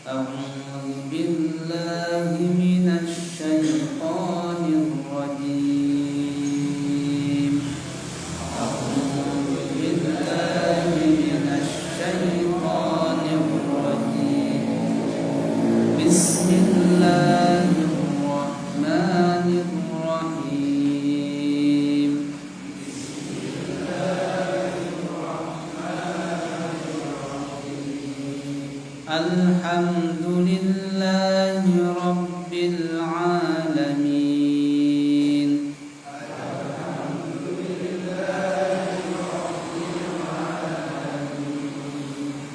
أعوذ بالله من الشيطان الرجيم. أعوذ بالله من الشيطان الرجيم. بسم الله الرحمن الرحيم. الحمد لله رب العالمين.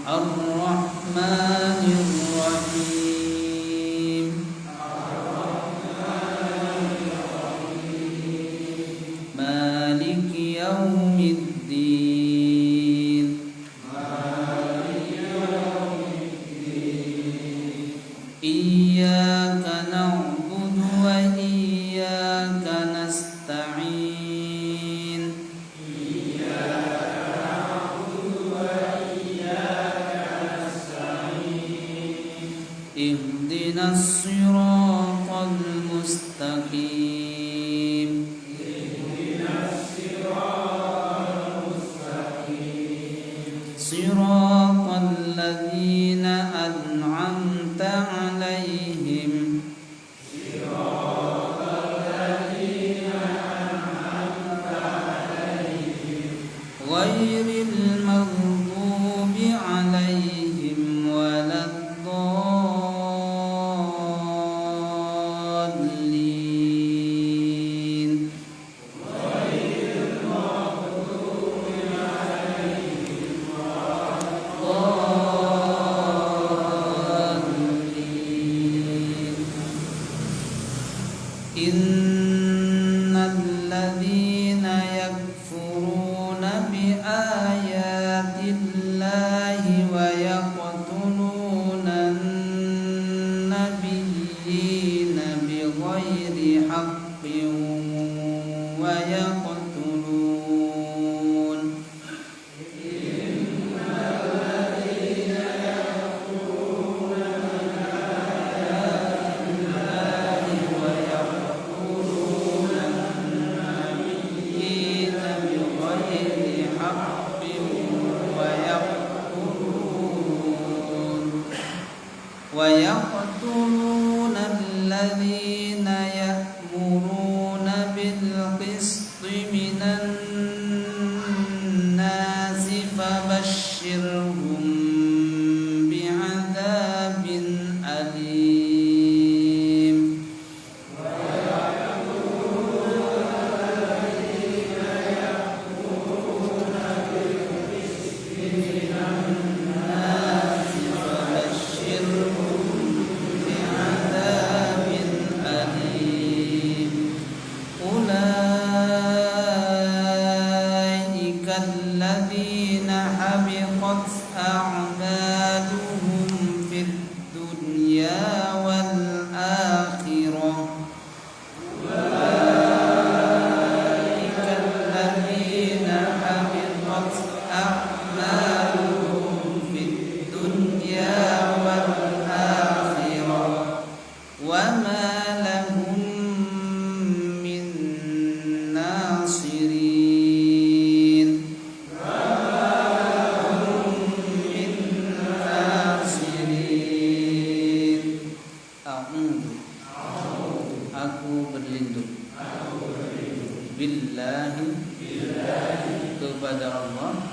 الرحمن الرحيم. مالك يوم الدين. إياك نعبد وإياك نستعين. اهدنا الصراط المستقيم. صراط الذين أنعمت عليهم غير المغضوب عليهم ولا الضالين. إن الذين يكفرون بآيات الله ويقتلون النبيين بغير حق ويقتلون الذين يأمرون بالقسط من الناس فبشرهم بعذاب أليم. الذين حبطت أعمالهم في الدنيا والآخرة. أولئك الذين حبطت أعمالهم في الدنيا والآخرة وما لهم من ناصرين. Aku berlindung billahi kepada Allah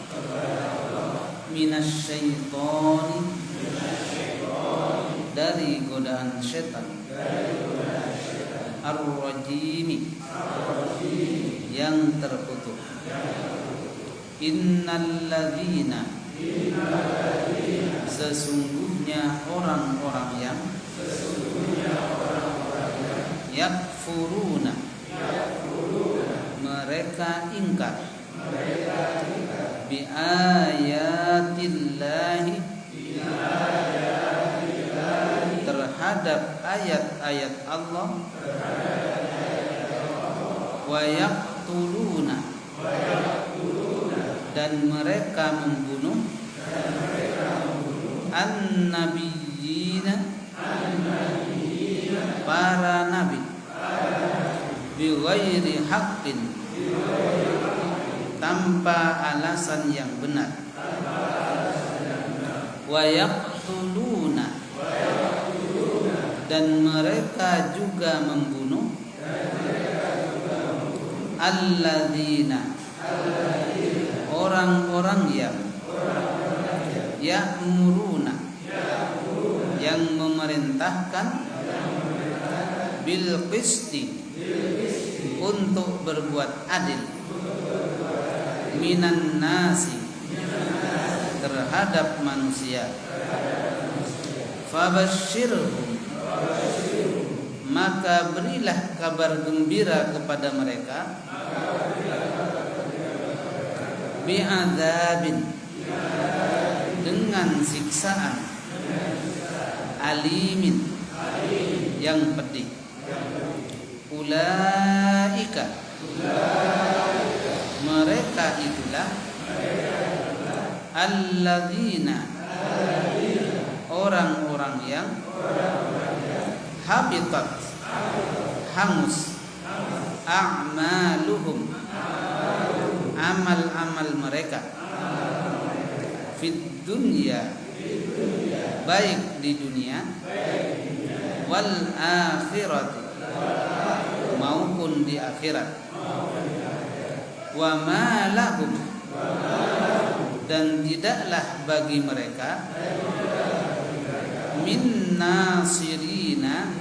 minasyaitoni dari godaan setan ar-rajimi yang terkutuk. Innalladzina sesungguhnya orang-orang yang yakfuruna mereka ingkar bi ayatillahi terhadap ayat-ayat Allah wa yaqtuluna dan mereka membunuh an-nabiyyina ghairi haqqin, tanpa alasan yang benar. Wa yaqtuluna, dan mereka juga membunuh alladzina, orang-orang yang ya'muruna, yang memerintahkan bil qisti, untuk berbuat adil, minan nasi, terhadap manusia. Fabashshirhum, maka berilah kabar gembira kepada mereka, bi'adzabin, dengan siksaan, alimin, yang pedih. Ulaika, mereka itulah alladzina, orang-orang yang habitat, hangus, a'maluhum, amal-amal mereka, fid dunya, baik di dunia, wal akhirati, maupun di akhirat. Wa ma lahum, dan tidaklah bagi mereka, min nasirina,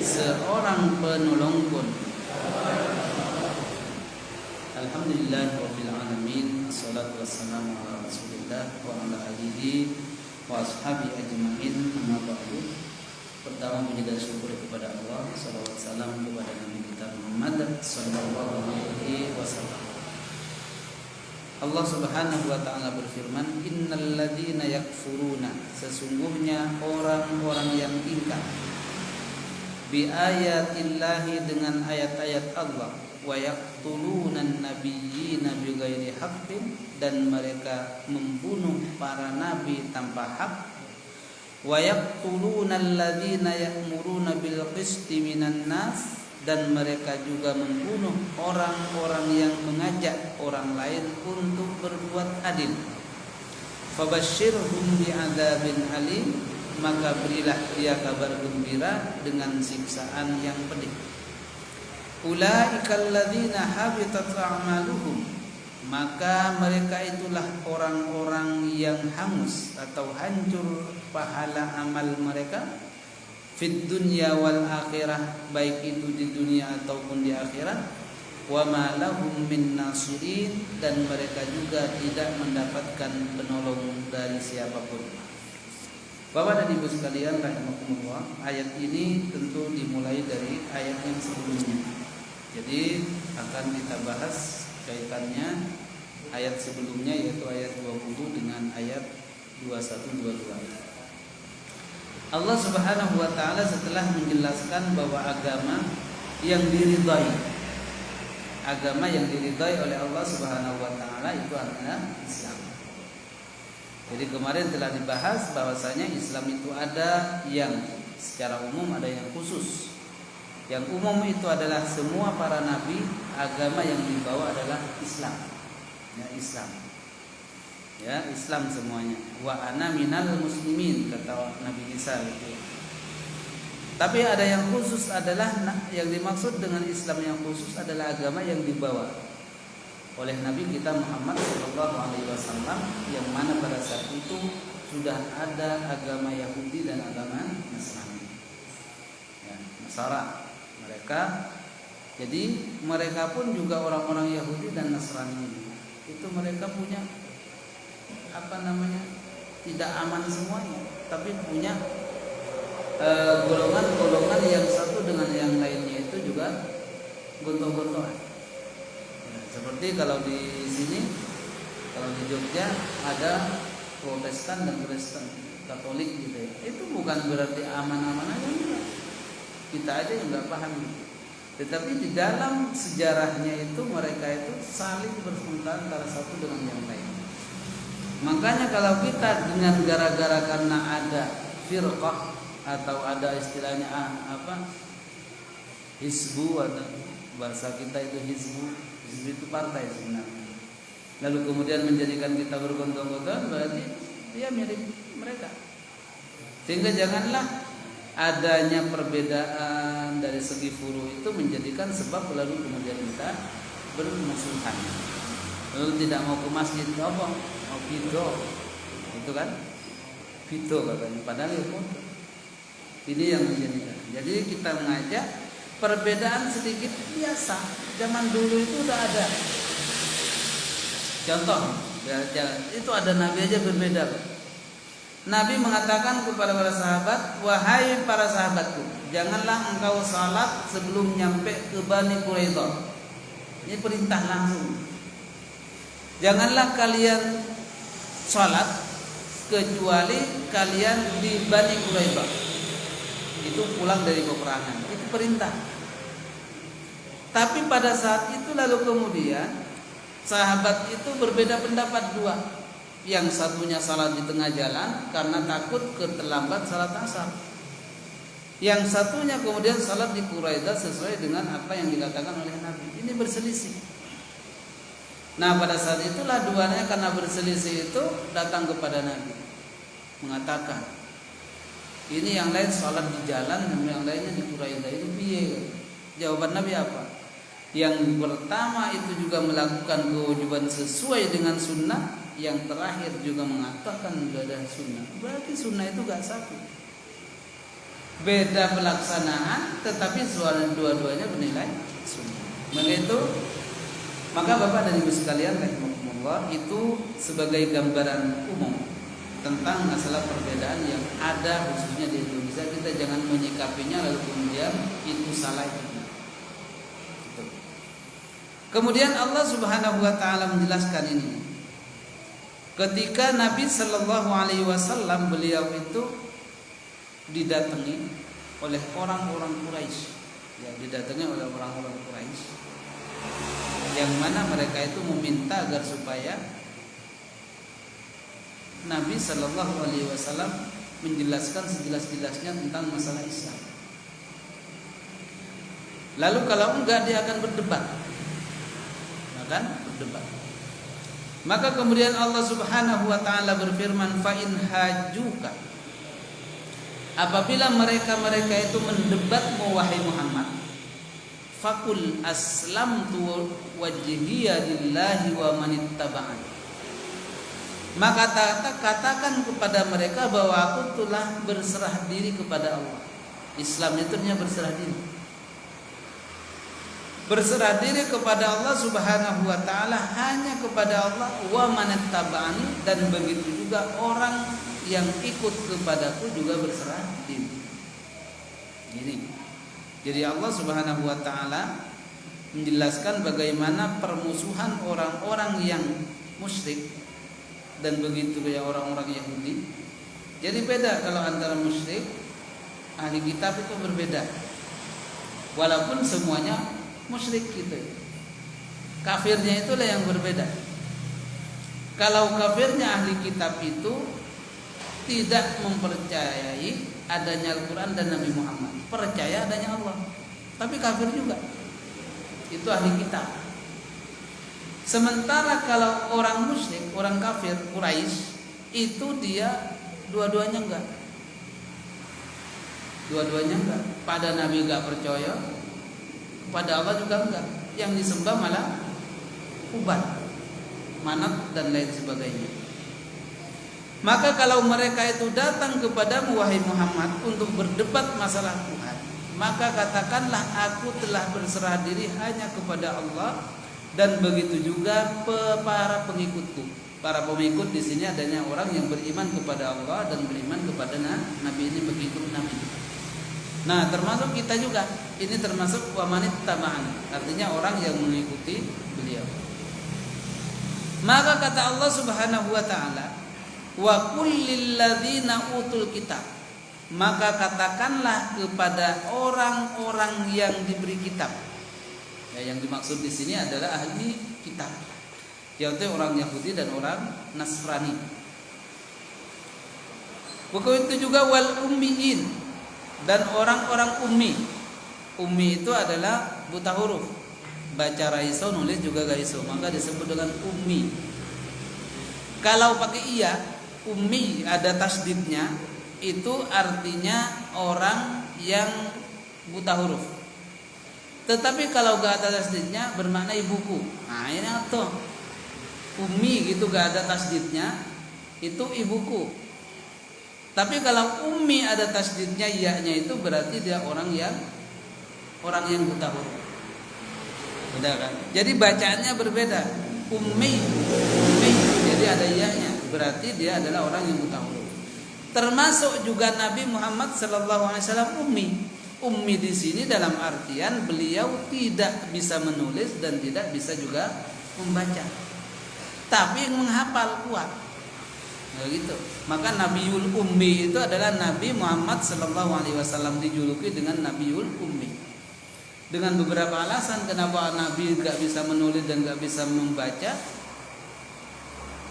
seorang penolong pun. Alhamdulillahirabbil alamin, wassalatu wassalamu ala Rasulillah wa ala alihi wa ashabihi ajmain, amma ba'du. Pertama, puji dan syukur kepada Allah, salawat salam kepada Nabi kita Muhammad sallallahu alaihi wasallam. Allah Subhanahu wa taala berfirman, innal ladzina yakfuruna, sesungguhnya orang-orang yang ingkar, bi ayatillahi, dengan ayat-ayat Allah, wa yaqtulunan nabiyyina bighairi haqqin, dan mereka membunuh para nabi tanpa hak, wa yaqtulunal ladzina ya'muruna bil qisti minan nas, dan mereka juga membunuh orang-orang yang mengajak orang lain untuk berbuat adil. Fabashshirhum bi'adzabin alim, maka berilah dia kabar gembira dengan siksaan yang pedih. Ulaikal ladzina habitat a'maluhum, maka mereka itulah orang-orang yang hangus atau hancur pahala amal mereka, fid dunya wal akhirah, baik itu di dunia ataupun di akhirat. Wa ma lahum min nasirin, dan mereka juga tidak mendapatkan penolong dari siapapun. Bapak dan Ibu sekalian rahimakumullah, ayat ini tentu dimulai dari ayat yang sebelumnya. Jadi akan kita bahas kaitannya ayat sebelumnya, yaitu ayat 20 dengan ayat 21-22. Allah Subhanahu wa taala setelah menjelaskan bahwa agama yang diridhai oleh Allah Subhanahu wa taala itu adalah Islam. Jadi kemarin telah dibahas bahwasanya Islam itu ada yang secara umum, ada yang khusus. Yang umum itu adalah semua para nabi, agama yang dibawa adalah Islam. Ya, Islam. Ya, Islam semuanya. Wa ana minal muslimin, kata Nabi Isa itu. Tapi ada yang khusus, adalah yang dimaksud dengan Islam yang khusus adalah agama yang dibawa oleh Nabi kita Muhammad sallallahu alaihi wasallam, yang mana pada saat itu sudah ada agama Yahudi dan agama Nasrani. Ya, Nasara mereka. Jadi mereka pun juga orang-orang Yahudi dan Nasrani itu mereka punya tidak aman semuanya, tapi punya golongan-golongan yang satu dengan yang lainnya itu juga gontok-gontokan. Ya, seperti kalau di sini, kalau di Jogja ada Protestan dan Kristen, Katolik gitu ya. Itu bukan berarti aman-aman aja, enggak. Kita aja yang nggak paham. Tetapi di dalam sejarahnya itu mereka itu saling bertengkar antara satu dengan yang lain. Makanya kalau kita dengan gara-gara karena ada firqah atau ada istilahnya Hizbu atau bahasa kita itu hizbu. Hizbu itu partai sebenarnya. Lalu kemudian menjadikan kita bergontok-gontok, berarti dia mirip mereka. Sehingga janganlah adanya perbedaan dari segi furu itu menjadikan sebab lalu kemudian kita bermusuhan. Lalu tidak mau ke masjid, apa? Mau video, itu kan? Video katanya. Padahal itu ini yang menjadikan. Jadi kita mengajak perbedaan sedikit biasa. Zaman dulu itu udah ada. Contoh, itu ada nabi aja berbeda. Nabi mengatakan kepada para sahabat, wahai para sahabatku, janganlah engkau salat sebelum nyampe ke Bani Quraidah. Ini perintah langsung. Janganlah kalian salat kecuali kalian di Bani Quraidah. Itu pulang dari peperangan. Itu perintah. Tapi pada saat itu lalu kemudian sahabat itu berbeda pendapat dua. Yang satunya salat di tengah jalan karena takut terlambat salat asar. Yang satunya kemudian salat di Quraidah sesuai dengan apa yang dikatakan oleh Nabi. Ini berselisih. Nah pada saat itulah duanya karena berselisih itu datang kepada Nabi, mengatakan ini yang lain salat di jalan dan yang lainnya di Quraidah, itu piye? Jawaban Nabi apa? Yang pertama itu juga melakukan kewajiban sesuai dengan sunnah, yang terakhir juga mengatakan ibadah sunnah. Berarti sunnah itu gak satu, beda pelaksanaan, tetapi dua-duanya bernilai sunnah. Maka Bapak dan Ibu sekalian rahimakumullah, itu sebagai gambaran umum tentang masalah perbedaan yang ada khususnya di Indonesia. Kita jangan menyikapinya lalu kemudian itu salah itu. Kemudian Allah Subhanahu wa taala menjelaskan ini. Ketika Nabi sallallahu alaihi wasallam beliau itu didatangi oleh orang-orang Quraisy. Ya, didatangi oleh orang-orang Quraisy. Yang mana mereka itu meminta agar supaya Nabi sallallahu alaihi wasallam menjelaskan sejelas-jelasnya tentang masalah Islam. Lalu kalau enggak dia akan berdebat. Maka kemudian Allah Subhanahu wa taala berfirman, fa in hajuka, apabila mereka itu mendebatmu wahai Muhammad, faqul aslamtu wajhiya lillahi wa manittaba'ani, maka katakan kepada mereka bahwa aku telah berserah diri kepada Allah. Islam itu artinya berserah diri. Berserah diri kepada Allah Subhanahu wa taala, hanya kepada Allah, wa manittaba'ani, dan begitu juga orang yang ikut kepadaku juga berserah diri. Jadi Allah Subhanahu wa taala menjelaskan bagaimana permusuhan orang-orang yang musyrik dan begitu ya orang-orang Yahudi. Jadi beda kalau antara musyrik, ahli kitab itu berbeda. Walaupun semuanya musyrik gitu. Kafirnya itulah yang berbeda. Kalau kafirnya ahli kitab itu tidak mempercayai adanya Al-Quran dan Nabi Muhammad, percaya adanya Allah, tapi kafir juga. Itu ahli kitab. Sementara kalau orang musyrik, orang kafir Quraisy, itu dia dua-duanya enggak. Pada Nabi enggak percaya, pada Allah juga enggak. Yang disembah malah Ubat, Manat dan lain sebagainya. Maka kalau mereka itu datang kepadamu wahai Muhammad untuk berdebat masalah Tuhan, maka katakanlah aku telah berserah diri hanya kepada Allah, dan begitu juga para pengikutku. Para pengikut di sini adanya orang yang beriman kepada Allah dan beriman kepada Nabi, ini pengikut Nabi. Nah, termasuk kita juga. Ini termasuk wamanit tamaan, artinya orang yang mengikuti beliau. Maka kata Allah Subhanahu wa taala, wa qul lil ladzina utul kitab, maka katakanlah kepada orang-orang yang diberi kitab. Ya, yang dimaksud di sini adalah ahli kitab, yaitu orang Yahudi dan orang Nasrani. Begitu juga wal ummiin, dan orang-orang ummi. Ummi itu adalah buta huruf, baca ra iso, nulis juga gak iso, maka disebut dengan ummi. Kalau pakai iya, ummi ada tasdidnya, itu artinya orang yang buta huruf. Tetapi kalau gak ada tasdidnya bermakna ibuku. Nah ini atau ummi gitu gak ada tasdidnya, itu ibuku. Tapi kalau ummi ada tasdidnya, iya-nya itu berarti dia orang yang buta huruf. Beda kan? Jadi bacaannya berbeda. Ummi, jadi ada iya-nya, berarti dia adalah orang yang buta huruf. Termasuk juga Nabi Muhammad SAW ummi. Ummi di sini dalam artian beliau tidak bisa menulis dan tidak bisa juga membaca, tapi menghafal kuat. Nah, gitu. Maka Nabiul Ummi itu adalah Nabi Muhammad SAW, dijuluki dengan Nabiul Ummi. Dengan beberapa alasan kenapa Nabi gak bisa menulis dan gak bisa membaca.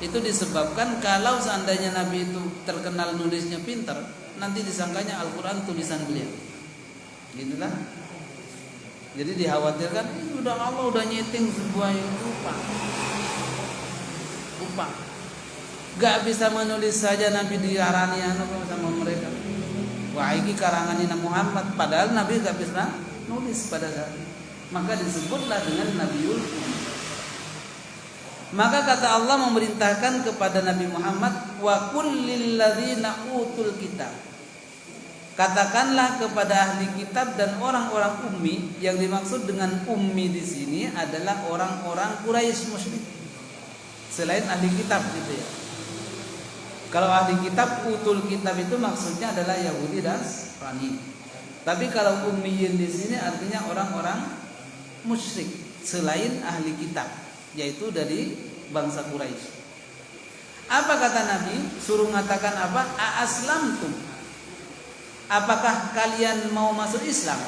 Itu disebabkan kalau seandainya Nabi itu terkenal nulisnya pintar, nanti disangkanya Al-Quran tulisan beliau. Gitulah. Jadi dikhawatirkan udah Allah udah nyeting sebuah yang rupa. Gak bisa menulis saja Nabi diarani sama mereka. Wah ini karangan Nabi Muhammad, padahal Nabi gak bisa nulis pada saat itu. Maka disebutlah dengan Nabiul Ummi. Maka kata Allah memerintahkan kepada Nabi Muhammad, wa kullil ladzina utul kitab. Katakanlah kepada ahli kitab dan orang-orang ummi. Yang dimaksud dengan ummi di sini adalah orang-orang Quraisy musyrik, selain ahli kitab gitu ya. Kalau ahli kitab, utul kitab itu maksudnya adalah Yahudi dan Nasrani. Tapi kalau ummiyin di sini artinya orang-orang musyrik selain ahli kitab, yaitu dari bangsa Quraisy. Apa kata Nabi? Suruh mengatakan apa? Aslamtum. Apakah kalian mau masuk Islam?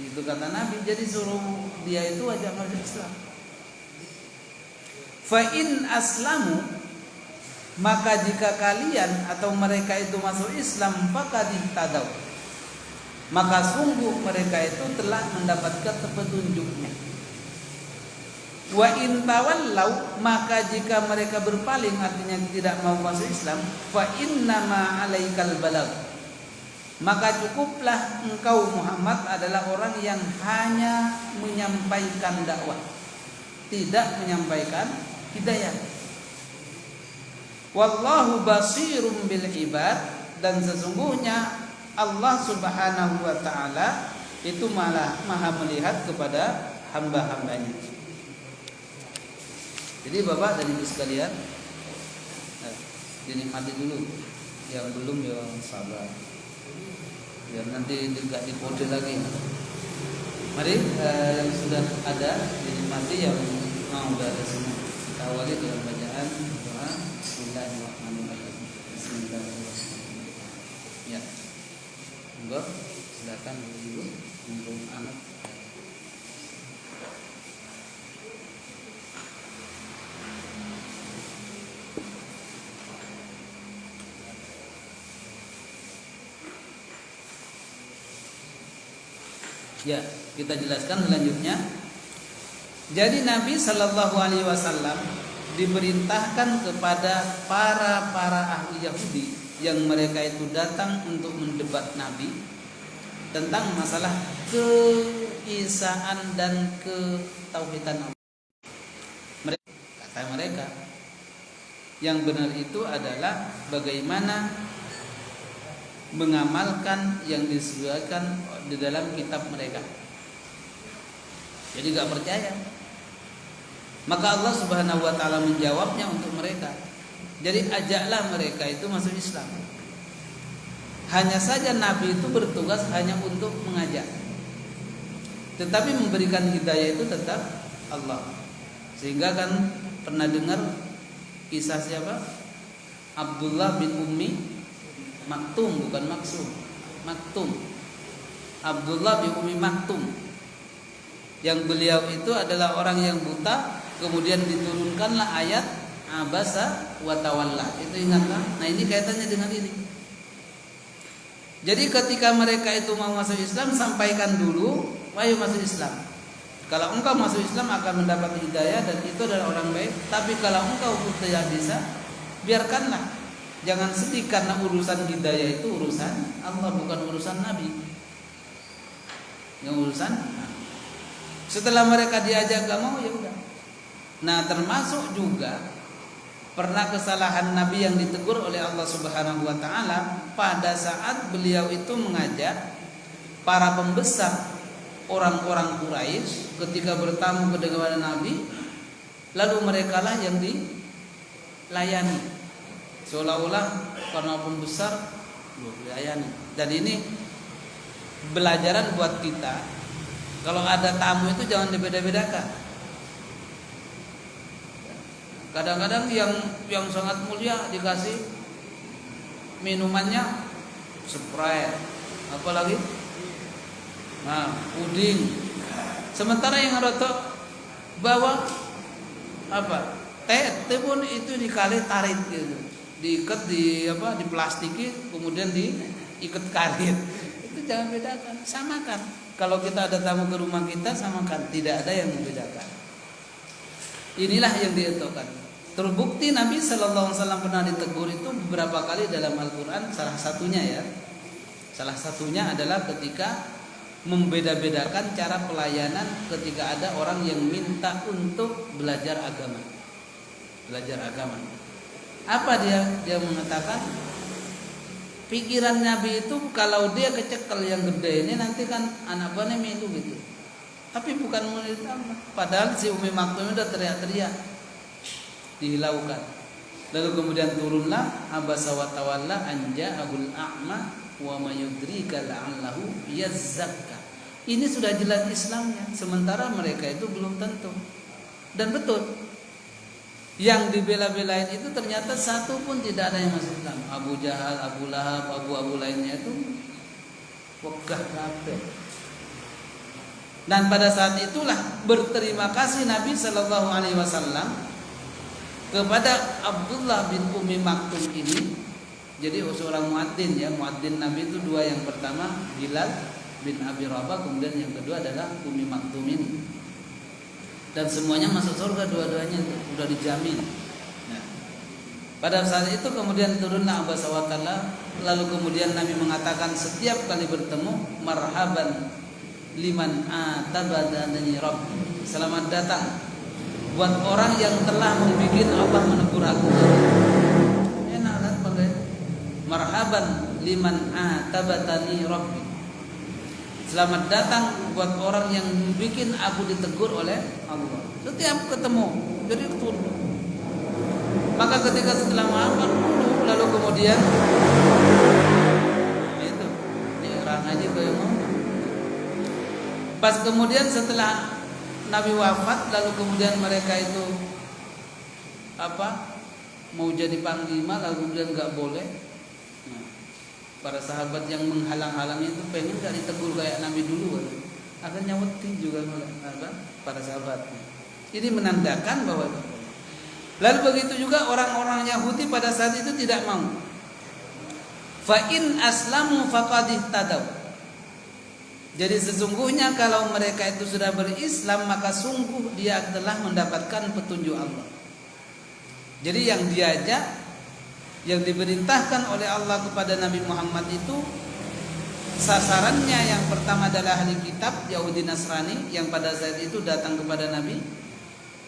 Itu kata Nabi. Jadi suruh dia itu ajak masuk Islam. Fa in aslamu, maka jika kalian atau mereka itu masuk Islam, faqad ihtadaw, maka sungguh mereka itu telah mendapatkan petunjuknya. Wa in tawallau, maka jika mereka berpaling artinya tidak mau masuk Islam, fa innama alaikal balagh, maka cukuplah engkau Muhammad adalah orang yang hanya menyampaikan dakwah, tidak menyampaikan hidayah. Wallahu basirum bil ibad, dan sesungguhnya Allah Subhanahu wa taala itu maha melihat kepada hamba-hambanya. Jadi Bapak dan Ibu sekalian, dinikmati dulu, yang belum ya sabar, biar nanti tidak dikode lagi. Mari yang sudah ada dinikmati, yang sudah ada semua. Kita awali dengan bacaan doa. Bismillahirrahmanirrahim. Bismillahirrahmanirrahim. Ya, monggo silakan Ibu untuk anak. Ya, kita jelaskan selanjutnya. Jadi Nabi Shallallahu Alaihi Wasallam diperintahkan kepada para ahli Yahudi yang mereka itu datang untuk mendebat Nabi tentang masalah keisaan dan ketauhidan Allah. Kata mereka, yang benar itu adalah bagaimana mengamalkan yang disebutkan di dalam kitab mereka. Jadi gak percaya. Maka Allah Subhanahu wa taala menjawabnya untuk mereka. Jadi ajaklah mereka itu masuk Islam. Hanya saja Nabi itu bertugas hanya untuk mengajak, tetapi memberikan hidayah itu tetap Allah. Sehingga kan pernah dengar kisah siapa? Abdullah bin Ummi Maktum, bukan Maksum, Maktum. Abdullah bin Ummi Maktum, yang beliau itu adalah orang yang buta, kemudian diturunkanlah ayat abasa wa tawalla. Itu ingatlah. Nah ini kaitannya dengan ini. Jadi ketika mereka itu mau masuk Islam, sampaikan dulu, ayo masuk Islam. Kalau engkau masuk Islam akan mendapat hidayah dan itu adalah orang baik. Tapi kalau engkau tidak bisa, biarkanlah. Jangan sedih karena urusan hidayah itu urusan Allah, bukan urusan Nabi. Yang urusan setelah mereka diajak gak mau, ya udah. Nah, termasuk juga pernah kesalahan Nabi yang ditegur oleh Allah Subhanahu wa taala pada saat beliau itu mengajak para pembesar orang-orang Quraisy ketika bertamu kepada Nabi, lalu merekalah yang dilayani. Seolah-olah karena pembesar dilayani. Dan ini pelajaran buat kita. Kalau ada tamu itu jangan dibeda-bedakan. Kadang-kadang yang sangat mulia dikasih minumannya Sprite, apalagi puding. Sementara yang rotok bawa apa? Teh pun itu dikali tarik gitu. Diikat diplastiki, kemudian diikat karet. Itu jangan bedakan, samakan. Kalau kita ada tamu ke rumah kita, samakan, tidak ada yang membedakan. Inilah yang dietokkan. Terbukti Nabi Sallallahu Alaihi Wasallam pernah ditegur itu beberapa kali dalam Al-Quran. Salah satunya adalah ketika membeda-bedakan cara pelayanan ketika ada orang yang minta untuk belajar agama. Apa dia? Dia mengatakan pikiran Nabi itu kalau dia kecekel yang gede ini nanti kan anak buahnya milu gitu. Tapi bukan murid Allah. Padahal si Umi Maktum udah teriak-teriak, dihilaukan. Lalu kemudian turunlah abasa wa tawalla an ja'ahul a'ma wa may yudrika la'allahu yazakka. Ini sudah jelas Islamnya, sementara mereka itu belum tentu. Dan betul, yang dibela-belain itu ternyata satu pun tidak ada yang masuk Islam. Abu Jahal, Abu Lahab, Abu lainnya itu wegah kabeh. Dan pada saat itulah berterima kasih Nabi Sallallahu Alaihi Wasallam kepada Abdullah bin Umi Maktum ini. Jadi seorang muadzin ya, muadzin Nabi itu dua, yang pertama Bilal bin Abi Rabah, kemudian yang kedua adalah Umi Maktum ini. Dan semuanya masuk surga dua-duanya, sudah dijamin. Nah, pada saat itu kemudian turunlah abasa wa tawalla, lalu kemudian Nabi mengatakan setiap kali bertemu, marhaban liman atabadani rabb, selamat datang buat orang yang telah membuat Allah menegur aku. Enak kan pakai marhaban liman atabadani rabb, selamat datang buat orang yang bikin aku ditegur oleh Allah. Setiap ketemu, jadi turun. Maka ketika setelah Muhammad lalu kemudian itu ini orang aja kayak ngomong. Pas kemudian setelah Nabi wafat, lalu kemudian mereka itu mau jadi panglima, lalu kemudian nggak boleh. Para sahabat yang menghalang-halangi itu pengen gak ditegur kayak Nabi dulu, akhirnya wedi juga para sahabat. Ini menandakan bahwa. Lalu begitu juga orang-orang Yahudi pada saat itu tidak mau. Fa in aslamu faqad ihtadaw. Jadi sesungguhnya kalau mereka itu sudah berislam, maka sungguh dia telah mendapatkan petunjuk Allah. Jadi yang diajak, yang diperintahkan oleh Allah kepada Nabi Muhammad itu sasarannya yang pertama adalah ahli kitab Yahudi Nasrani yang pada saat itu datang kepada Nabi,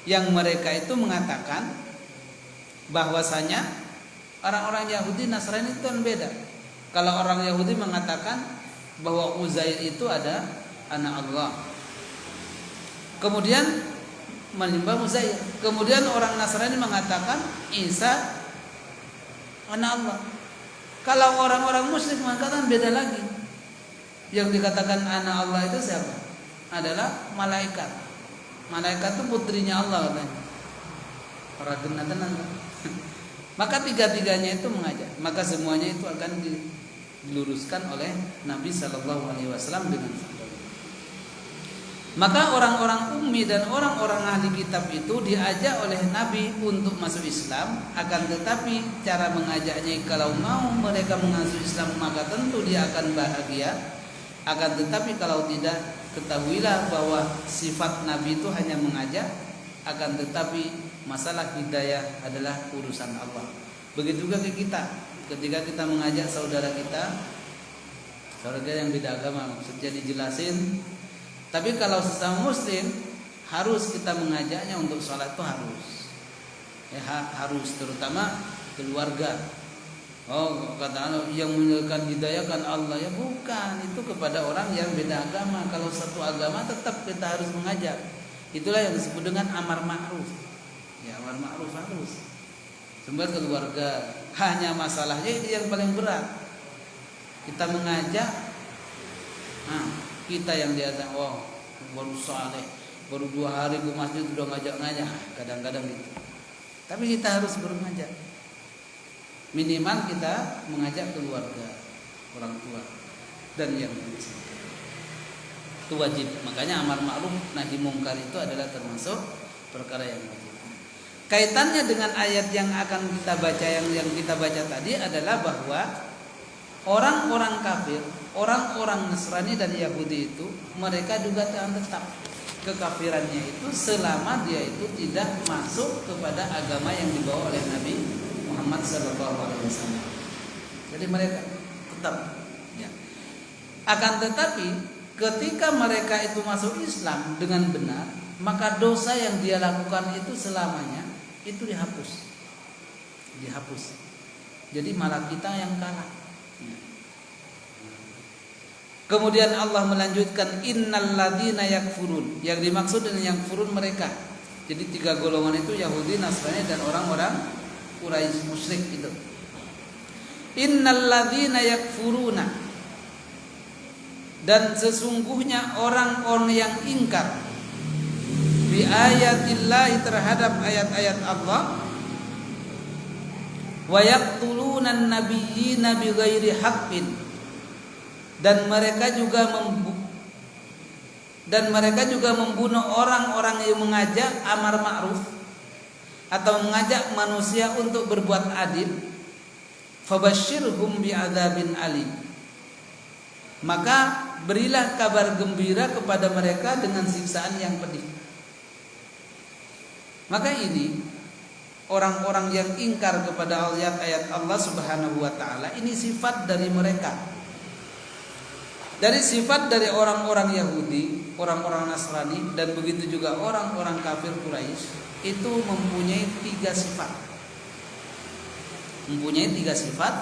yang mereka itu mengatakan bahwasanya orang-orang Yahudi Nasrani itu kan beda. Kalau orang Yahudi mengatakan bahwa Uzair itu ada anak Allah, kemudian menyembah Uzair. Kemudian orang Nasrani mengatakan Isa anak Allah. Kalau orang-orang musyrik mengatakan beda lagi. Yang dikatakan anak Allah itu siapa? Adalah malaikat. Malaikat itu putrinya Allah katanya. Para genatan. Maka tiga-tiganya itu mengajak. Maka semuanya itu akan diluruskan oleh Nabi Sallallahu Alaihi Wasallam dengan Maka orang-orang ummi dan orang-orang ahli kitab itu diajak oleh Nabi untuk masuk Islam, akan tetapi cara mengajaknya kalau mau mereka masuk Islam maka tentu dia akan bahagia. Akan tetapi kalau tidak, ketahuilah bahwa sifat Nabi itu hanya mengajak, akan tetapi masalah hidayah adalah urusan Allah. Begitu juga ke kita, ketika kita mengajak saudara kita yang beda agama, maksudnya dijelasin. Tapi kalau sesama muslim harus kita mengajaknya untuk sholat itu harus. Harus, terutama keluarga. Oh, kata Allah yang menyediakan hidayah kan Allah, ya bukan, itu kepada orang yang beda agama. Kalau satu agama tetap kita harus mengajak. Itulah yang disebut dengan amar ma'ruf. Ya, amar ma'ruf harus. Sumber keluarga. Hanya masalahnya ini yang paling berat. Kita mengajak, kita yang diajak, baru saleh, baru 2 hari ke masjid udah ngajak-ngajak, kadang-kadang gitu. Tapi kita harus mengajak. Minimal kita mengajak keluarga, orang tua dan yang lain. Itu wajib. Makanya amar ma'ruf nahi mungkar itu adalah termasuk perkara yang wajib. Kaitannya dengan ayat yang akan kita baca, yang kita baca tadi adalah bahwa orang-orang kafir, orang-orang Nasrani dan Yahudi itu mereka juga akan tetap kekafirannya itu selama dia itu tidak masuk kepada agama yang dibawa oleh Nabi Muhammad SAW. Jadi mereka tetap, ya. Akan tetapi ketika mereka itu masuk Islam dengan benar, maka dosa yang dia lakukan itu selamanya itu dihapus. Jadi malah kita yang kalah. Kemudian Allah melanjutkan innal ladzina yakfurun. Yang dimaksud dengan yang furun mereka. Jadi 3 golongan itu Yahudi, Nasrani dan orang-orang Quraisy musyrik itu. Innal ladzina yakfuruna. Dan sesungguhnya orang-orang yang ingkar bi ayatillahi terhadap ayat-ayat Allah, wa yaqtulunan nabiyyina bighairi haqqin. Dan mereka juga membunuh orang-orang yang mengajak amar ma'ruf atau mengajak manusia untuk berbuat adil. Fabashshirhum bi'adzabin alim. Maka berilah kabar gembira kepada mereka dengan siksaan yang pedih. Maka ini orang-orang yang ingkar kepada ayat-ayat Allah Subhanahu wa taala, ini sifat dari mereka. Dari sifat dari orang-orang Yahudi, orang-orang Nasrani, dan begitu juga orang-orang kafir Quraisy itu mempunyai 3 sifat. Mempunyai 3 sifat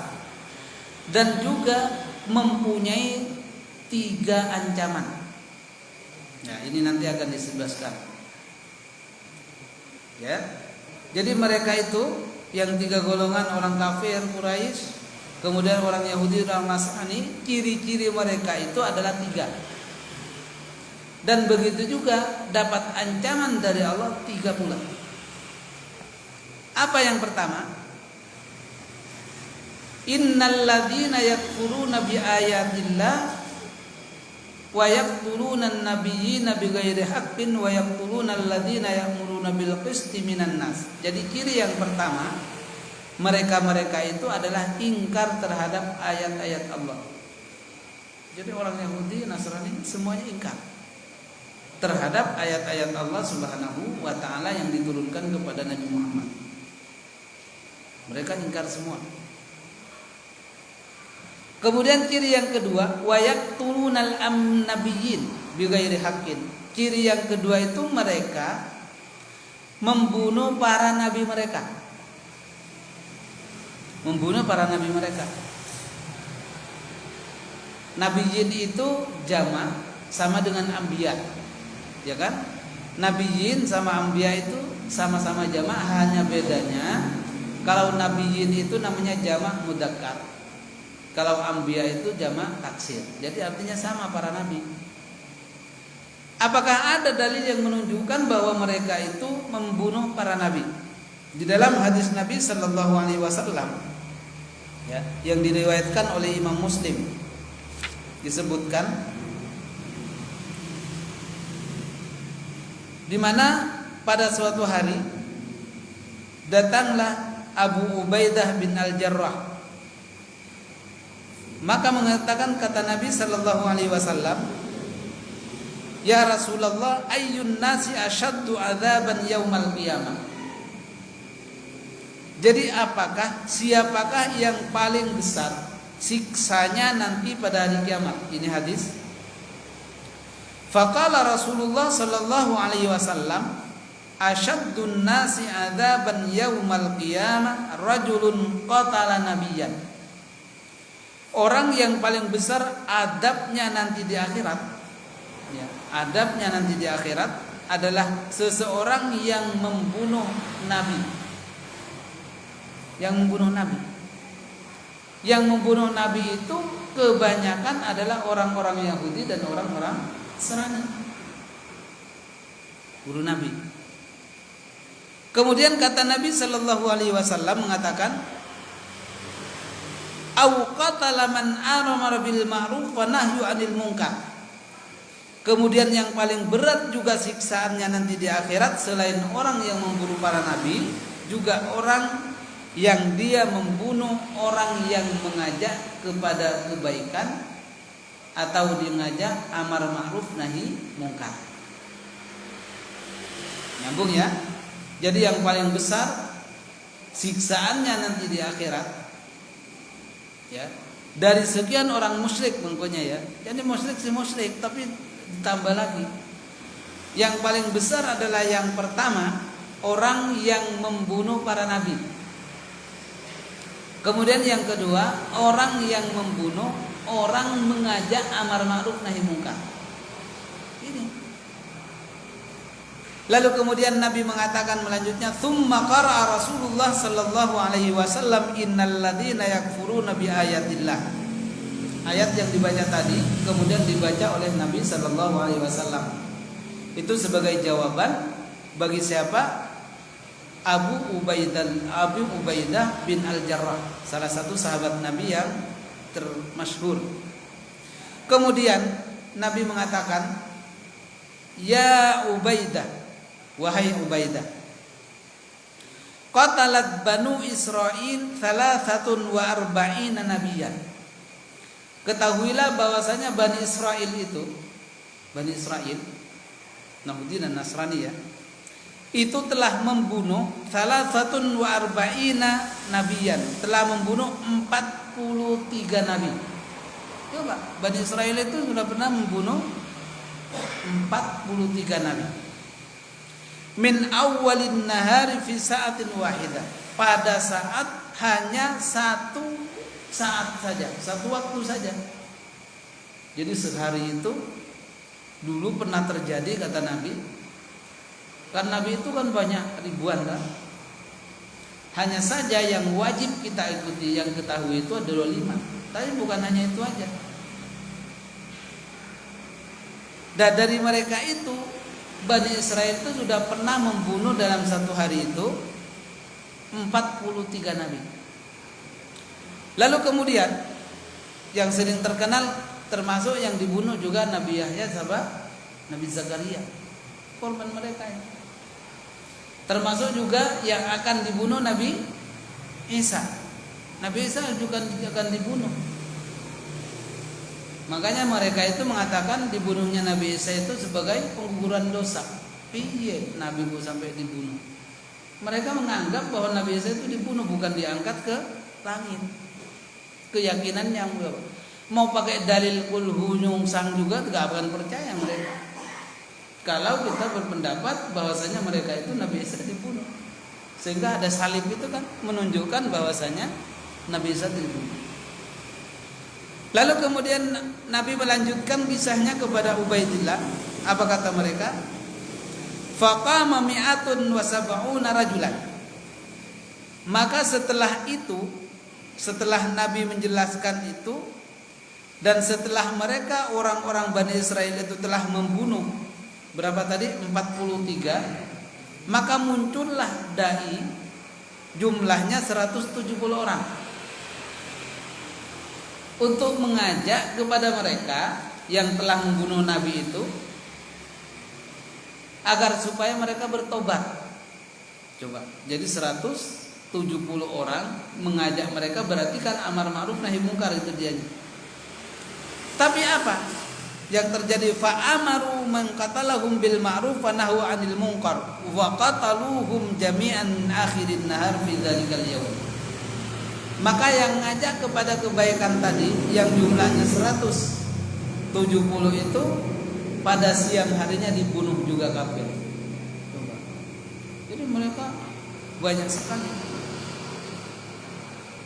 dan juga mempunyai 3 ancaman. Ya, ini nanti akan disebutkan. Ya. Jadi mereka itu yang 3 golongan orang kafir Quraisy, kemudian orang Yahudi, orang Nasrani, ciri-ciri mereka itu adalah 3. Dan begitu juga dapat ancaman dari Allah 3 pula. Apa yang pertama? Innal ladzina yakfuruna bi ayatillah wa yaqtuluna an-nabiyyina bighairi haqqin wa yaqtuluna alladzina ya'muruna bil qisti minan nas. Jadi ciri yang pertama, mereka-mereka itu adalah ingkar terhadap ayat-ayat Allah. Jadi orang Yahudi, Nasrani semuanya ingkar terhadap ayat-ayat Allah Subhanahu wa taala yang diturunkan kepada Nabi Muhammad. Mereka ingkar semua. Kemudian ciri yang kedua, wa yaqtulunal nabiyyin bighairi haqqin. Ciri yang kedua itu mereka membunuh para nabi mereka. Membunuh para nabi mereka. Nabiyyin itu jama' sama dengan anbiya. Ya kan? Nabiyyin sama anbiya itu sama-sama jama', hanya bedanya kalau nabiyyin itu namanya jama' mudzakkar. Kalau anbiya itu jama' taksir. Jadi artinya sama para nabi. Apakah ada dalil yang menunjukkan bahwa mereka itu membunuh para nabi? Di dalam hadis Nabi sallallahu alaihi wasallam, ya, yang diriwayatkan oleh Imam Muslim, disebutkan di mana pada suatu hari datanglah Abu Ubaidah bin Al-Jarrah. Maka mengatakan kata Nabi sallallahu alaihi wasallam, "Ya Rasulullah, ayyun nasi asyaddu adzaban yaumal qiyamah?" Jadi siapakah yang paling besar siksanya nanti pada hari kiamat? Ini hadis. Faqala Rasulullah sallallahu alaihi wasallam, "Asyaddun nasi adzaban yaumal qiyamah rajulun qatala nabiyyan." Orang yang paling besar adabnya nanti di akhirat, ya, adabnya nanti di akhirat adalah seseorang yang membunuh nabi. Yang membunuh nabi. Yang membunuh nabi itu kebanyakan adalah orang-orang Yahudi dan orang-orang Nasrani. Bunuh nabi. Kemudian kata Nabi sallallahu alaihi wasallam mengatakan, "Au qatala man amara bil ma'ruf wa nahyu 'anil munkar." Kemudian yang paling berat juga siksaannya nanti di akhirat selain orang yang membunuh para nabi, juga orang yang dia membunuh orang yang mengajak kepada kebaikan atau dia mengajak amar ma'ruf nahi munkar. Nyambung ya? Jadi yang paling besar siksaannya nanti di akhirat, ya, dari sekian orang musyrik mengkonya ya. Jadi musyrik si musyrik, tapi ditambah lagi. Yang paling besar adalah yang pertama, orang yang membunuh para nabi. Kemudian yang kedua, orang yang membunuh orang mengajak amar ma'ruf nahi munkar. Ini. Lalu kemudian Nabi mengatakan melanjutnya, "Tsumma qara'a Rasulullah sallallahu alaihi wasallam innal ladzina yakfuruna bi ayatillah." Ayat yang dibaca tadi kemudian dibaca oleh Nabi sallallahu alaihi wasallam. Itu sebagai jawaban bagi siapa? Abu Ubaidah bin Al-Jarrah, salah satu sahabat Nabi yang termasyhur. Kemudian Nabi mengatakan, "Ya Ubaidah, wahai Ubaidah, qatalat Banu Israil 43 nabiyyan." Ketahuilah bahwasanya Bani Israil itu, Bani Israil, Yahudi dan Nasrani ya, itu telah membunuh 43 nabiyyan, telah membunuh 43 nabi. Coba, Bani Israil itu sudah pernah membunuh 43 nabi. Min awwalin nahari fi sa'atin wahidah, pada saat hanya satu saat saja, satu waktu saja. Jadi sehari itu dulu pernah terjadi kata Nabi. Kan Nabi itu kan banyak ribuan kan. Hanya saja yang wajib kita ikuti, yang ketahui itu adalah 5. Tapi bukan hanya itu aja. Dan dari mereka itu Bani Israel itu sudah pernah membunuh dalam satu hari itu 43 nabi. Lalu kemudian yang sering terkenal termasuk yang dibunuh juga Nabi Yahya sama Nabi Zakaria, korban mereka ini. Termasuk juga yang akan dibunuh Nabi Isa. Nabi Isa juga akan dibunuh. Makanya mereka itu mengatakan dibunuhnya Nabi Isa itu sebagai pengguguran dosa. Piye Nabi ku sampai dibunuh? Mereka menganggap bahwa Nabi Isa itu dibunuh, bukan diangkat ke langit. Keyakinan yang mau pakai dalil kulhu nyungsang juga tidak akan percaya mereka. Kalau kita berpendapat bahwasanya mereka itu Nabi Isa dibunuh, sehingga ada salib itu kan menunjukkan bahwasanya Nabi Isa dibunuh. Lalu kemudian Nabi melanjutkan kisahnya kepada Ubaidillah. Apa kata mereka? Faqama mi'atun wa sab'una rajulan. Maka setelah itu, setelah Nabi menjelaskan itu, dan setelah mereka orang-orang Bani Israel itu telah membunuh berapa tadi? 43. Maka muncullah dai, jumlahnya 170 orang, untuk mengajak kepada mereka yang telah membunuh Nabi itu agar supaya mereka bertobat. Coba, jadi 170 orang mengajak mereka, berarti kan amar ma'ruf nahi mungkar itu dianya. Tapi apa yang terjadi? Fa'amaru man qatalahum bil ma'ruf wa nahu 'anil munkar wa qataluhum jami'an akhirin nahar fi dzalikal yaum. Maka yang ngajak kepada kebaikan tadi yang jumlahnya 170 itu pada siang harinya dibunuh juga kafir. Coba. Jadi mereka banyak sekali.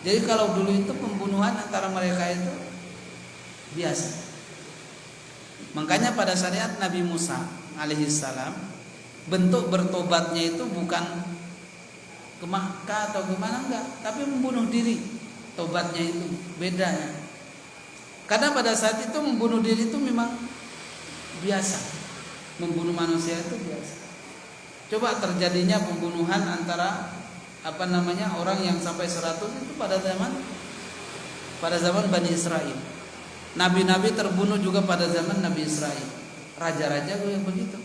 Jadi kalau dulu itu pembunuhan antara mereka itu biasa. Makanya pada syariat Nabi Musa alaihissalam, bentuk bertobatnya itu bukan ke Makkah atau kemana, enggak, tapi membunuh diri. Tobatnya itu bedanya. Karena pada saat itu membunuh diri itu memang biasa. Membunuh manusia itu biasa. Coba terjadinya pembunuhan antara orang yang sampai 100 itu pada zaman Bani Israel. Nabi-nabi terbunuh juga pada zaman Nabi Israel. Raja-raja yang begitu.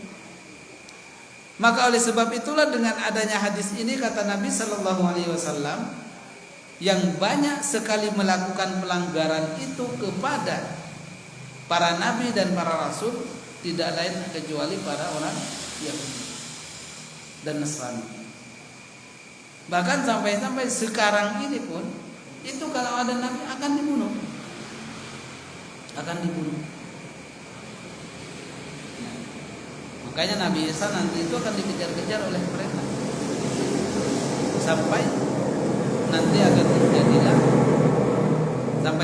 Maka oleh sebab itulah dengan adanya hadis ini kata Nabi Sallallahu Alaihi Wasallam, yang banyak sekali melakukan pelanggaran itu kepada para nabi dan para rasul tidak lain kecuali para orang Yahudi dan Nasrani. Bahkan sampai sekarang ini pun itu kalau ada nabi akan dibunuh. Makanya Nabi Isa nanti itu akan dikejar-kejar oleh mereka sampai nanti akan terjadilah,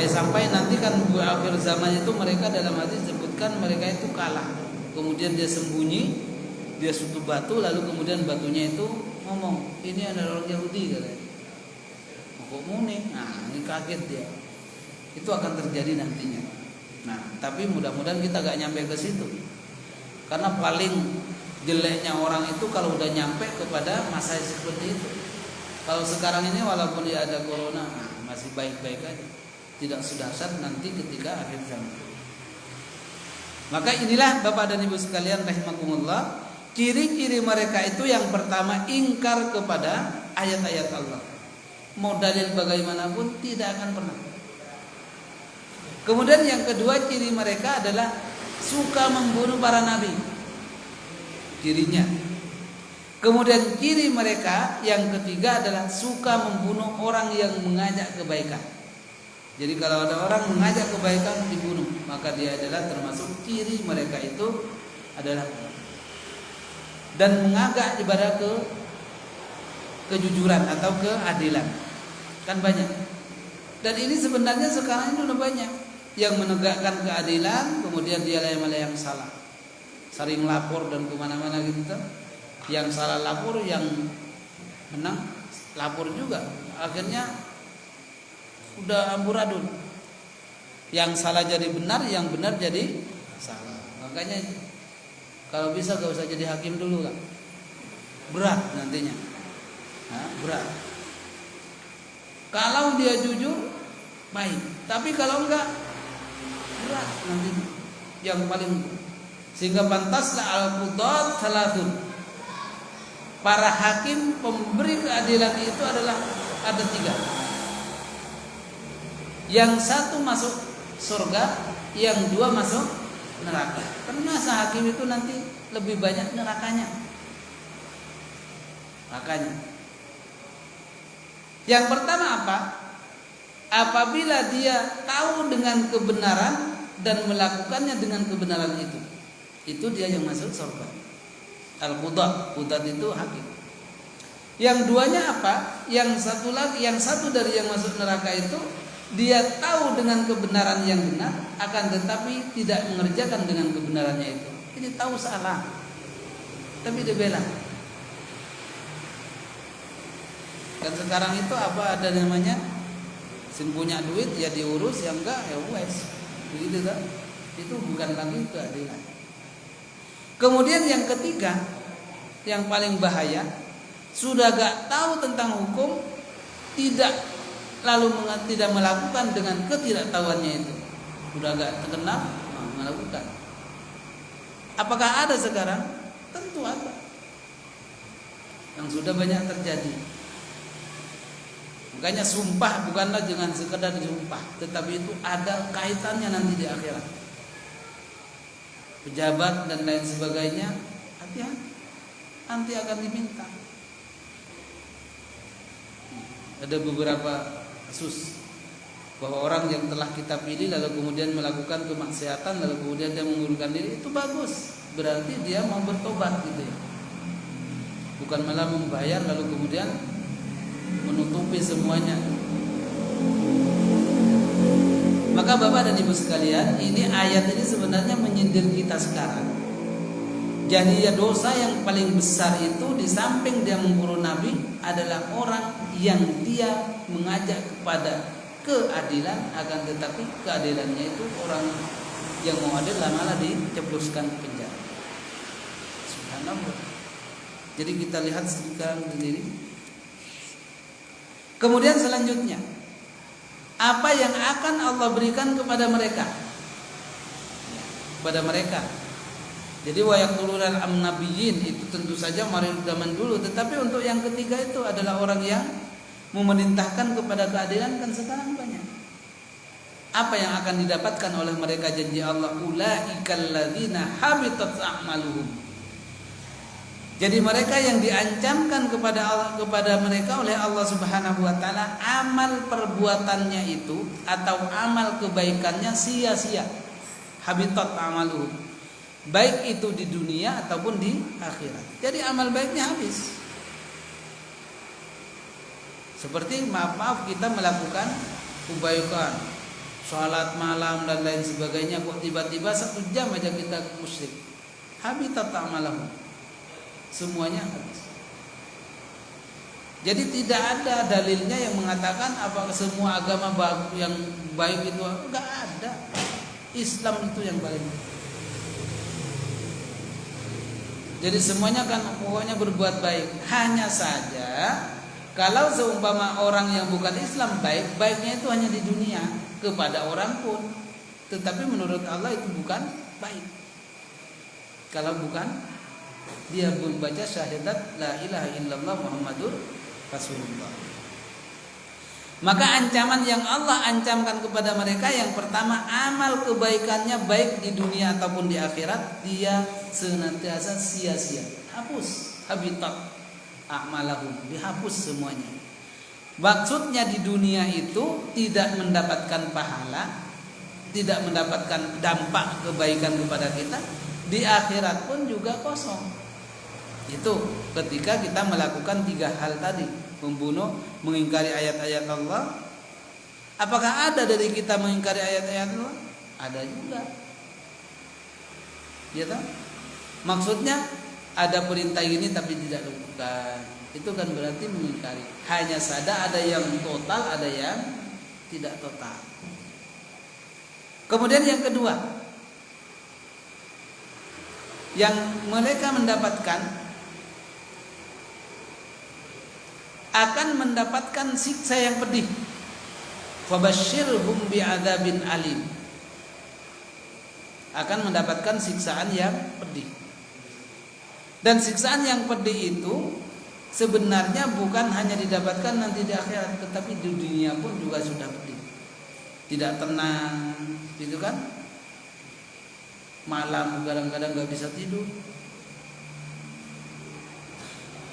sampai nanti kan akhir zaman itu mereka dalam hadis disebutkan mereka itu kalah, kemudian dia sembunyi, dia suatu batu, lalu kemudian batunya itu ngomong, ini adalah orang Yahudi katanya. Kok muni? Nah, ini kaget dia. Itu akan terjadi nantinya. Nah, tapi mudah-mudahan kita gak nyampe ke situ. Karena paling jeleknya orang itu kalau udah nyampe kepada masa seperti itu. Kalau sekarang ini walaupun ya ada corona, masih baik-baik aja. Tidak sedahsyat nanti ketika akhir zaman. Maka inilah Bapak dan Ibu sekalian rahimakumullah, ciri-ciri mereka itu yang pertama ingkar kepada ayat-ayat Allah. Mau dalil bagaimanapun tidak akan pernah. Kemudian yang kedua ciri mereka adalah suka membunuh para nabi. Cirinya. Kemudian ciri mereka yang ketiga adalah suka membunuh orang yang mengajak kebaikan. Jadi kalau ada orang mengajak kebaikan dibunuh, maka dia adalah termasuk ciri mereka itu adalah dan mengajak ibadah kejujuran atau keadilan. Kan banyak. Dan ini sebenarnya sekarang ini udah banyak yang menegakkan keadilan, kemudian dia yang salah, sering lapor dan kemana-mana gitu. Yang salah lapor, yang menang lapor juga. Akhirnya udah amburadul. Yang salah jadi benar, yang benar jadi salah. Makanya kalau bisa gak usah jadi hakim dulu lah. Berat nantinya. Berat. Kalau dia jujur, baik. Tapi kalau enggak, berat nantinya. Yang paling sehingga pantaslah al-qudat salatun. Para hakim pemberi keadilan itu adalah ada 3. Yang satu masuk surga, yang 2 masuk neraka. Karena hakim itu nanti lebih banyak nerakanya. Yang pertama apa? Apabila dia tahu dengan kebenaran dan melakukannya dengan kebenaran itu dia yang masuk surga. Al-Qudat itu hakim. Yang duanya apa? Yang satu dari yang masuk neraka itu dia tahu dengan kebenaran yang benar, akan tetapi tidak mengerjakan dengan kebenarannya itu. Ini tahu salah, tapi dia bela. Dan sekarang itu apa ada namanya? Sin punya duit ya diurus, yang enggak ya wes. Begitu kan? Itu bukan lagi keadilan. Kemudian yang ketiga, yang paling bahaya, sudah gak tahu tentang hukum, tidak melakukan dengan ketidaktahuannya itu. Sudah gak terkenal, melakukan. Apakah ada sekarang? Tentu ada. Yang sudah banyak terjadi. Makanya sumpah bukanlah dengan sekedar sumpah, tetapi itu ada kaitannya nanti di akhirat. Pejabat dan lain sebagainya, hati-hati, nanti akan diminta. Ada beberapa kasus bahwa orang yang telah kita pilih lalu kemudian melakukan kemaksiatan lalu kemudian dia mengundurkan diri, itu bagus, berarti dia mau bertobat gitu ya. Bukan malah membayar lalu kemudian menutupi semuanya. Maka Bapak dan Ibu sekalian, ini ayat ini sebenarnya menyindir kita sekarang. Jadi ya dosa yang paling besar itu di samping dia membunuh Nabi adalah orang yang dia mengajak kepada keadilan, akan tetapi keadilannya itu orang yang mau adil malah diceploskan ke penjara. Subhanallah. Jadi kita lihat sekarang sendiri. Kemudian selanjutnya, apa yang akan Allah berikan kepada mereka? Kepada mereka. Jadi wa yaquluna an-nabiyyin itu tentu saja mari zaman dulu, tetapi untuk yang ketiga itu adalah orang yang memerintahkan kepada keadilan, kan sekarang banyak. Apa yang akan didapatkan oleh mereka janji Allah? Ulaikal ladzina habitat a'maluhum. Jadi mereka yang diancamkan kepada mereka oleh Allah Subhanahu wa taala, amal perbuatannya itu atau amal kebaikannya sia-sia. Habitat amaluhum. Baik itu di dunia ataupun di akhirat. Jadi amal baiknya habis. Seperti maaf kita melakukan kebaikan, sholat malam dan lain sebagainya, kok tiba-tiba 1 jam aja kita musyrik. Habitat amaluhum. Semuanya habis. Jadi tidak ada dalilnya yang mengatakan apakah semua agama yang baik itu, enggak ada. Islam itu yang paling. Jadi semuanya kan pokoknya berbuat baik. Hanya saja kalau seumpama orang yang bukan Islam baik, baiknya itu hanya di dunia kepada orang pun. Tetapi menurut Allah itu bukan baik. Kalau bukan dia membaca syahadat la ilaha illallah Muhammadur Rasulullah. Maka ancaman yang Allah ancamkan kepada mereka, yang pertama, amal kebaikannya baik di dunia ataupun di akhirat dia senantiasa sia-sia. Hapus, habitat a'malahum, dihapus semuanya. Maksudnya di dunia itu tidak mendapatkan pahala, tidak mendapatkan dampak kebaikan kepada kita. Di akhirat pun juga kosong. Itu ketika kita melakukan 3 hal tadi, membunuh, mengingkari ayat-ayat Allah. Apakah ada dari kita mengingkari ayat-ayat Allah? Ada juga. Ya tak? Maksudnya ada perintah ini tapi tidak lakukan. Itu kan berarti mengingkari. Hanya saja ada yang total, ada yang tidak total. Kemudian yang kedua, yang mereka akan mendapatkan siksa yang pedih. Fabashshirhum bi'adzabin alim. Akan mendapatkan siksaan yang pedih. Dan siksaan yang pedih itu sebenarnya bukan hanya didapatkan nanti di akhirat, tetapi di dunia pun juga sudah pedih. Tidak tenang, gitu kan? Malam kadang-kadang gak bisa tidur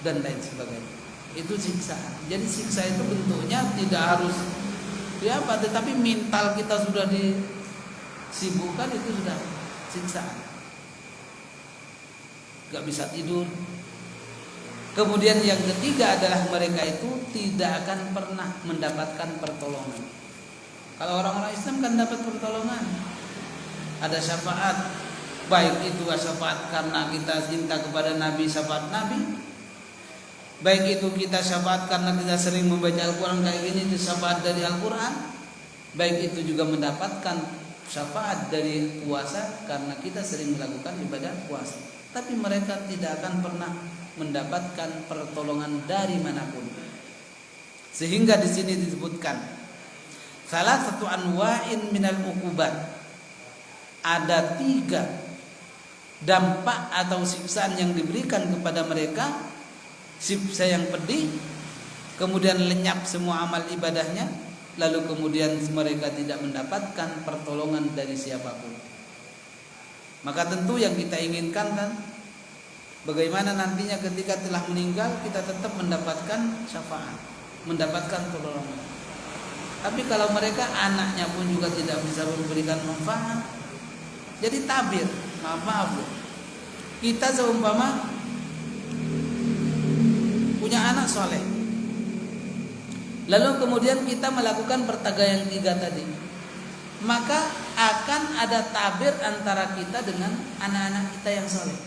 dan lain sebagainya. Itu siksa. Jadi siksa itu bentuknya tidak harus apa, tetapi mental kita sudah disibukkan, itu sudah siksaan. Gak bisa tidur. Kemudian yang ketiga adalah mereka itu tidak akan pernah mendapatkan pertolongan. Kalau orang-orang Islam kan dapat pertolongan, ada syafaat, baik itu syafaat karena kita cinta kepada Nabi, syafaat Nabi, baik itu kita syafaat karena kita sering membaca Al-Quran kayak gini, itu syafaat dari Al-Quran, baik itu juga mendapatkan syafaat dari puasa karena kita sering melakukan ibadah puasa. Tapi mereka tidak akan pernah mendapatkan pertolongan dari manapun. Sehingga di sini disebutkan salah satu anwa'in minal uqubat, ada 3 dampak atau siksaan yang diberikan kepada mereka, siksa yang pedih, kemudian lenyap semua amal ibadahnya, lalu kemudian mereka tidak mendapatkan pertolongan dari siapapun. Maka tentu yang kita inginkan kan, bagaimana nantinya ketika telah meninggal kita tetap mendapatkan syafaat, mendapatkan pertolongan. Tapi kalau mereka anaknya pun juga tidak bisa memberikan manfaat, jadi tabir. Maaf kita seumpama punya anak soleh, lalu kemudian kita melakukan pertagaian 3 tadi, maka akan ada tabir antara kita dengan anak-anak kita yang soleh.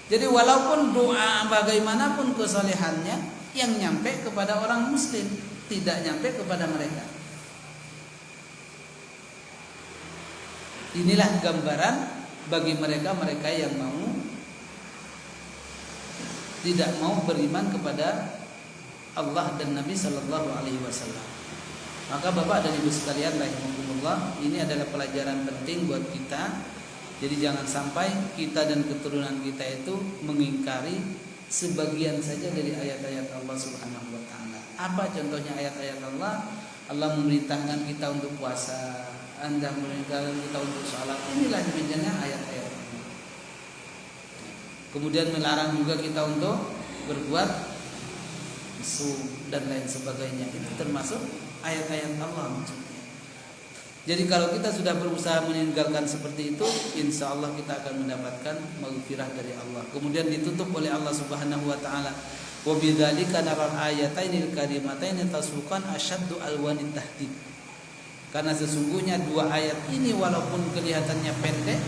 Jadi walaupun doa bagaimanapun kesolehannya, yang nyampe kepada orang muslim, tidak nyampe kepada mereka. Inilah gambaran bagi mereka yang tidak mau beriman kepada Allah dan Nabi Sallallahu Alaihi Wasallam. Maka Bapak dan Ibu sekalian rahimakumullah, ini adalah pelajaran penting buat kita. Jadi jangan sampai kita dan keturunan kita itu mengingkari sebagian saja dari ayat-ayat Allah Subhanahu wa taala. Apa contohnya ayat-ayat Allah? Allah memerintahkan kita untuk puasa, Anda memerintahkan kita untuk salat. Inilah intinya ayat-ayat. Kemudian melarang juga kita untuk berbuat mesum dan lain sebagainya. Itu termasuk ayat-ayat Allah maksudnya. Jadi kalau kita sudah berusaha meninggalkan seperti itu, insya Allah kita akan mendapatkan maghfirah dari Allah. Kemudian ditutup oleh Allah Subhanahu wa taala, wa bidzalika naral ayatainil karimataini tasbuqan asyaddu alwanit tahdid. Karena sesungguhnya 2 ayat ini walaupun kelihatannya pendek,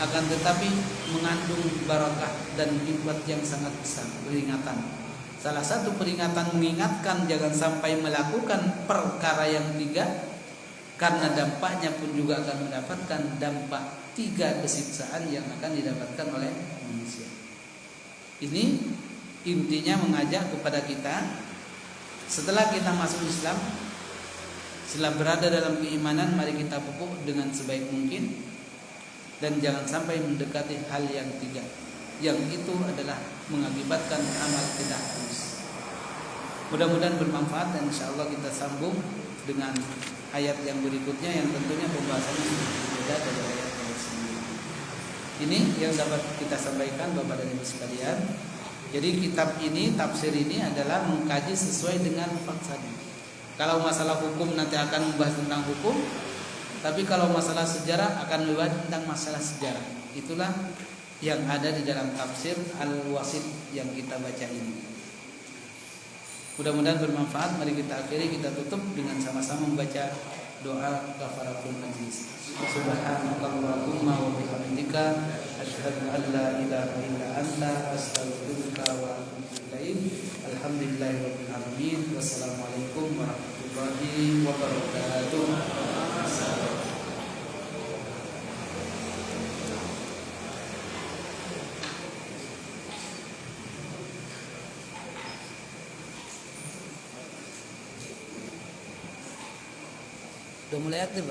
akan tetapi mengandung barakah dan hikmat yang sangat besar, peringatan. Salah satu peringatan mengingatkan jangan sampai melakukan perkara yang 3, karena dampaknya pun juga akan mendapatkan dampak 3 kesiksaan yang akan didapatkan oleh manusia. Ini intinya mengajak kepada kita, setelah kita masuk Islam, setelah berada dalam keimanan, mari kita pupuk dengan sebaik mungkin, dan jangan sampai mendekati hal yang 3, yang itu adalah mengakibatkan amal tidak halus. Mudah-mudahan bermanfaat, dan insya Allah kita sambung dengan ayat yang berikutnya yang tentunya pembahasannya berbeda dari ayat yang sebelumnya. Ini yang dapat kita sampaikan Bapak dan Ibu sekalian. Jadi kitab ini, tafsir ini adalah mengkaji sesuai dengan faktanya. Kalau masalah hukum nanti akan membahas tentang hukum, tapi kalau masalah sejarah akan membahas tentang masalah sejarah. Itulah yang ada di dalam tafsir Al-Wasit yang kita baca ini. Mudah-mudahan bermanfaat. Mari kita akhiri, kita tutup dengan sama-sama membaca doa kafaratul majlis. Subhanakallahumma wa bihamdika asyhadu an la ilaha illa anta astaghfiruka wa atubu ilaik. Alhamdulillahirabbil alamin. Wassalamualaikum warahmatullahi wabarakatuh. Udah mulai aktif, Pak?